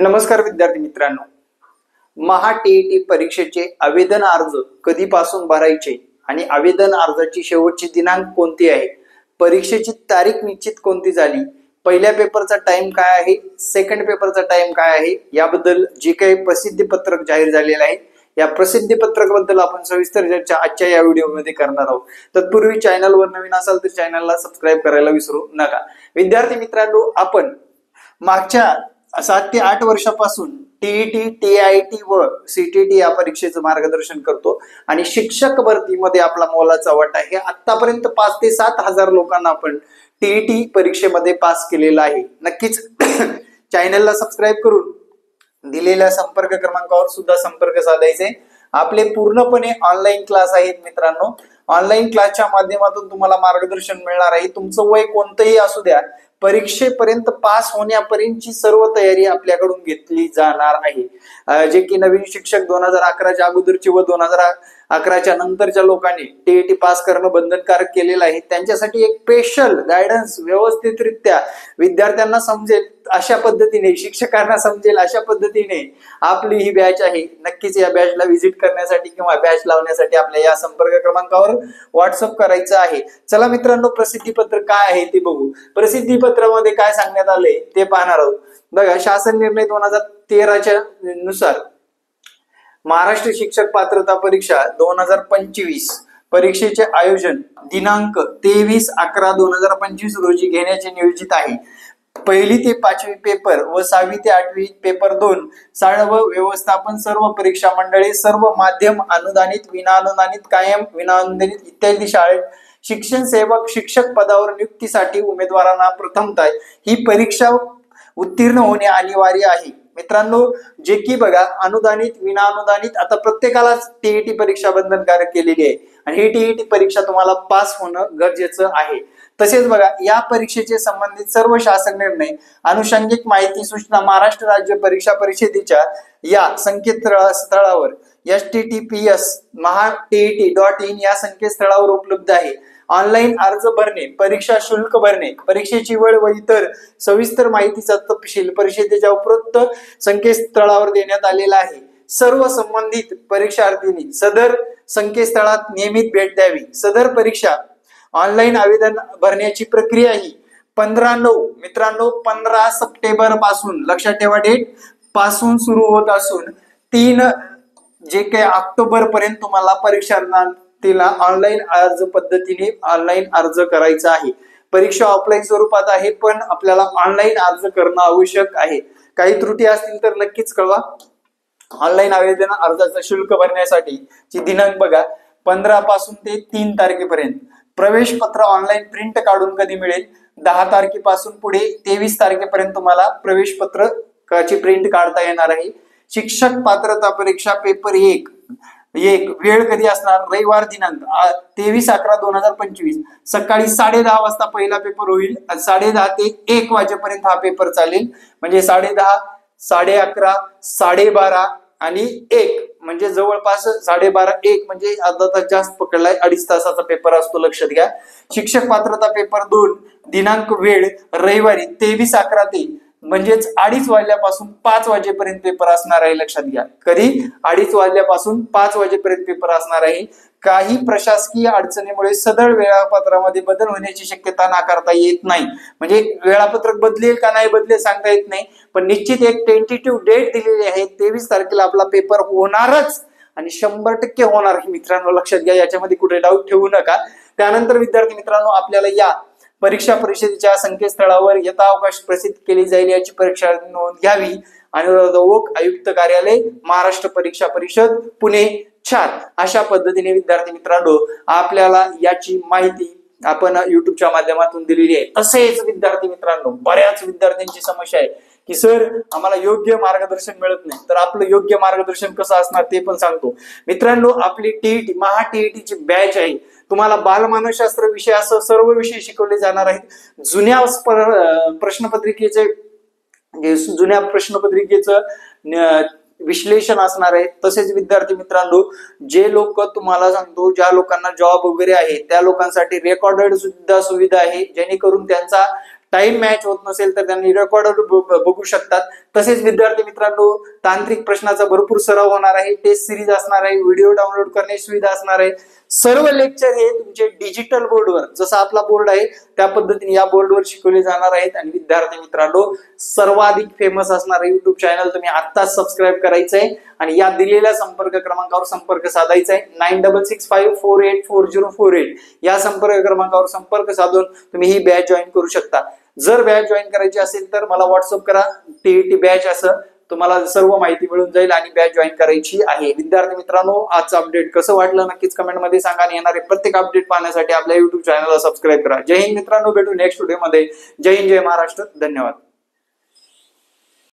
नमस्कार विद्यार्थी मित्रांनो, महा टीईटी परीक्षेचे आवेदन अर्ज कधीपासून भरायचे आणि आवेदन अर्जाची शेवटची दिनांक कोणती आहे, परीक्षेची तारीख निश्चित कोणती झाली, पहिल्या पेपरचा टाइम काय आहे, सेकंड पेपरचा टाइम काय आहे, याबद्दल जे काही प्रसिद्धी पत्रक जाहीर झालेलं आहे या प्रसिद्धी पत्रकाबद्दल आपण सविस्तर चर्चा आजच्या या व्हिडिओमध्ये करणार आहोत। तत्पूर्वी चॅनलवर नवीन असाल तर चॅनलला सबस्क्राईब करायला विसरू नका। विद्यार्थी मित्रांनो, आपण मागच्या 7 ते 8 वर्षापासून टीईटी, टीआयटी व सीटीटी या परीक्षेचं मार्गदर्शन करतो आणि शिक्षक भरतीमध्ये आपला मोलाचा वाटा आहे। आतापर्यंत 5 ते 7 हजार लोकांना आपण टीईटी परीक्षेमध्ये पास केलेला आहे। नक्कीच चॅनलला सबस्क्राईब करून दिलेल्या संपर्क क्रमांकावर सुद्धा संपर्क साधायचे। आपले पूर्णपणे ऑनलाईन क्लास आहेत मित्रांनो। ऑनलाईन क्लासच्या माध्यमातून तुम्हाला मार्गदर्शन मिळणार आहे। तुमचं वय कोणतंही असू द्या, परीक्षेपर्यंत पास होण्यापर्यंतची सर्व तयारी आपल्याकडून घेतली जाणार आहे। जे की नवीन शिक्षक 2011च्या अगोदरचे व 2011च्या नंतरच्या लोकांनी टीईटी पास करणं बंधनकारक केलेलं आहे, त्यांच्यासाठी एक स्पेशल गायडन्स व्यवस्थितरित्या विद्यार्थ्यांना समजेल अशा पद्धतीने, शिक्षकांना समजेल अशा पद्धतीने आपली ही बॅच आहे। नक्कीच या बॅचला व्हिजिट करण्यासाठी किंवा बॅच लावण्यासाठी आपल्या या संपर्क क्रमांकावर व्हॉट्सअप करायचं आहे। चला मित्रांनो, प्रसिद्धी पत्र काय आहे ते बघू। प्रसिद्धी पत्रामध्ये काय सांगण्यात आले ते पाहणार आहोत। बघा, शासन निर्णय 2013च्या नुसार महाराष्ट्र शिक्षक पात्रता परीक्षा 2025 परीक्षेचे आयोजन दिनांक 23/11/2025 रोजी घेण्याचे नियोजित आहे। 1ली ते 5वी पेपर व 6वी ते 8वी पेपर 2 शाळा व व्यवस्थापन सर्व परीक्षा मंडळे, सर्व माध्यम अनुदानित, विनाअनुदानित, कायम, विनाअनुदानित इत्यादी शाळेत शिक्षण सेवक शिक्षक पदावर नियुक्तीसाठी उमेदवारांना प्रथमतः ही परीक्षा उत्तीर्ण होणे अनिवार्य आहे। मित्रांनो, जे की बघा, अनुदानित, विनाअनुदानित, आता प्रत्येकालाच टीईटी परीक्षा बंधनकारक केलेली आहे आणि ही टीईटी परीक्षा तुम्हाला पास होणं गरजेचं आहे। तसेच बघा, या परीक्षेचे संबंधित सर्व शासन निर्णय, अनुषंगिक माहिती सूचना महाराष्ट्र राज्य परीक्षा परिषदेच्या या संकेतस्थळावर https://maha.tet.in या संकेतस्थळावर उपलब्ध आहे। ऑनलाईन अर्ज भरणे, परीक्षा शुल्क भरणे, परीक्षेची वेळ व इतर सविस्तर माहितीचा तपशील परिषदेच्या उपरोक्त संकेतस्थळावर देण्यात आलेला आहे। सर्व संबंधित परीक्षार्थींनी सदर संकेतस्थळात नियमित भेट द्यावी। सदर परीक्षा ऑनलाईन आवेदन भरण्याची प्रक्रिया ही 15/9 मित्रांनो 15 सप्टेंबर पासून, लक्षात ठेवा डेट, पासून सुरू होत असून 3 जे काही ऑक्टोबर पर्यंत तुम्हाला परीक्षार्थीला ऑनलाईन अर्ज पद्धतीने ऑनलाईन अर्ज करायचा आहे। परीक्षा ऑफलाईन स्वरूपात आहे, पण आपल्याला ऑनलाईन अर्ज करणं आवश्यक आहे। काही त्रुटी असतील तर नक्कीच कळवा। ऑनलाईन आवेदन अर्जाचं शुल्क भरण्यासाठी ची दिनांक बघा, 15 पासून ते 3 तारखेपर्यंत। प्रवेश पत्र ऑनलाईन प्रिंट काढून कधी मिळेल, 10 तारखेपासून पुढे 23 तारखेपर्यंत तुम्हाला प्रवेश पत्रकाची प्रिंट काढता येणार आहे। शिक्षक पात्रता परीक्षा पेपर 1 वेळ कधी असणार, रविवार दिनांक 23/11/2025 सकाळी 10:30 वाजता पहिला पेपर होईल। 10:30 ते 1 वाजेपर्यंत हा पेपर चालेल, म्हणजे 10:30, 11:30, 12:30 आणि 1 म्हणजे जवळपास 12:30 1 म्हणजे अर्धा तास जास्त पकडलाय, 2.5 तासाचा पेपर असतो, लक्षात घ्या। शिक्षक पात्रता पेपर 2 दिनांक वेळ रविवारी 23/11 ते म्हणजेच 2:30 वाजल्यापासून 5 वाजेपर्यंत पेपर असणार आहे, लक्षात घ्या। कधी 2:30 वाजल्यापासून 5 वाजेपर्यंत पेपर असणार आहे। काही प्रशासकीय अडचणीमुळे सदर वेळापत्रामध्ये बदल होण्याची शक्यता नाकारता येत नाही, म्हणजे वेळापत्रक बदलेल का नाही बदलेल सांगता येत नाही, पण निश्चित एक टेंटेटिव्ह डेट दिलेली आहे। 23 तारखेला आपला पेपर होणारच आणि 100% होणार आहे मित्रांनो, लक्षात घ्या, याच्यामध्ये कुठे डाऊट ठेवू नका। त्यानंतर विद्यार्थी मित्रांनो, आपल्याला या परीक्षा परिषदेच्या संकेतस्थळावर यथावकाश प्रसिद्ध केली जाईल याची परीक्षा नोंद घ्यावी। अनुराध आयुक्त कार्यालय, महाराष्ट्र परीक्षा परिषद, पुणे 4 अशा पद्धतीने विद्यार्थी मित्रांनो आपल्याला याची माहिती आपण युट्यूबच्या माध्यमातून दिलेली आहे। तसेच विद्यार्थी मित्रांनो, बऱ्याच विद्यार्थ्यांची समस्या आहे की सर आम्हाला योग्य मार्गदर्शन मिळत नाही, तर आपलं योग्य मार्गदर्शन कसं असणार ते पण सांगतो मित्रांनो। आपली टीईटी, महा टीईटीची बॅच आहे। तुम्हाला बालमानसशास्त्र विषयासह सर्व विषय शिकवले जाणार आहेत। जुन्या प्रश्नपत्रिकेचं विश्लेषण असणार आहे। तसेच विद्यार्थी मित्रांनो, जे लोक तुम्हाला सांगतो, ज्या लोकांना जॉब वगैरे आहे त्या लोकांसाठी रेकॉर्डेड सुद्धा सुविधा आहे, जेणेकरून त्यांचा टाइम मॅच होत नसेल तर त्यांनी रेकॉर्ड बघू शकतात. तसेच विद्यार्थी मित्रांनो, तांत्रिक प्रश्नाचा भरपूर सराव होणार आहे, टेस्ट सिरीज असणार आहे, व्हिडिओ डाउनलोड करण्याची सुविधा असणार आहे. सर्व लेक्चर हे तुमचे डिजिटल बोर्डवर, जसा आपला बोर्ड आहे त्या पद्धतीने या बोर्डवर शिकवले जाणार आहेत. आणि विद्यार्थी मित्रांनो, सर्वाधिक फेमस असणारं युट्यूब चॅनल तुम्ही आत्ताच सबस्क्राईब करायचं आहे आणि या दिलेल्या संपर्क क्रमांकावर संपर्क साधायचा आहे. 9665484048 या संपर्क क्रमांकावर संपर्क साधून तुम्ही ही बॅच जॉईन करू शकता. जर बॅच जॉईन करायची असेल तर मला व्हॉट्सअप करा, टीईटी बॅच असं तुम्हाला सर्व माहिती मिळून जाईल आणि बॅच जॉईन करायची आहे. विद्यार्थी मित्रांनो, आजचं अपडेट कसं वाटलं नक्कीच कमेंटमध्ये सांगा आणि येणारे प्रत्येक अपडेट पाहण्यासाठी आपल्या युट्यूब चॅनलला सबस्क्राईब करा. जय हिंद मित्रांनो, भेटू नेक्स्ट व्हिडिओमध्ये. जय हिंद, जय महाराष्ट्र, धन्यवाद.